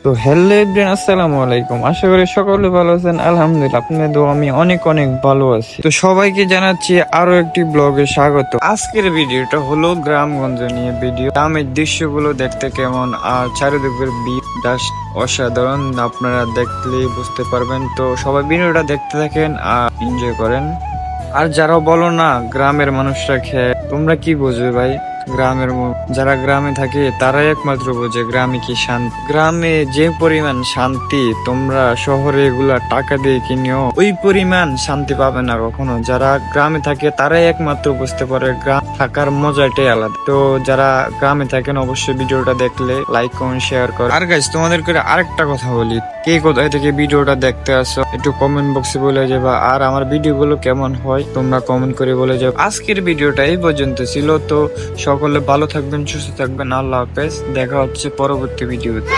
তো hello everyone, আসসালামু আলাইকুম। আশা করি সকলে ভালো আছেন। আলহামদুলিল্লাহ, আপনাদের দোয়া আমি অনেক অনেক ভালো আছি। তো সবাইকে জানাচ্ছি আরো একটি ব্লগে স্বাগত। আজকের ভিডিওটা হলো গ্রামগঞ্জ নিয়ে ভিডিও। গ্রামের দৃশ্যগুলো দেখতে কেমন আর চারিদিকের ডাস্ট অসাধারণ, আপনারা দেখলেই বুঝতে পারবেন। তো সবাই ভিডিওটা দেখতে থাকেন আর এনজয় করেন। আর যারা বলো না গ্রামের মানুষরা খেয়ে, তোমরা কি বুঝবে ভাই? যারা গ্রামে থাকে তারাই একমাত্র বোঝে গ্রামে কি শান্তি। গ্রামে যে পরিমাণ শান্তি তোমরা শহরে এগুলা টাকা দিয়ে কিনেও ওই পরিমাণ শান্তি পাবে না কখনো। যারা গ্রামে থাকে তারাই একমাত্র বুঝতে পারে গ্রাম থাকার মজাটাই আলাদা। তো যারা গ্রামে থাকেন অবশ্যই ভিডিওটা দেখলে লাইক কমেন্ট শেয়ার করো। আর গাইস, তোমাদের করে আরেকটা কথা বলি, কে কোথায় থেকে ভিডিওটা দেখতে আসো একটু কমেন্ট বক্সে বলে যাবা। আর আমার ভিডিওগুলো কেমন হয় তোমরা কমেন্ট করে বলে যাও। আজকের ভিডিওটা এই পর্যন্ত ছিল। তো সকলে ভালো থাকবেন, সুস্থ থাকবেন। আল্লাহ হাফেজ, দেখা হচ্ছে পরবর্তী ভিডিওতে।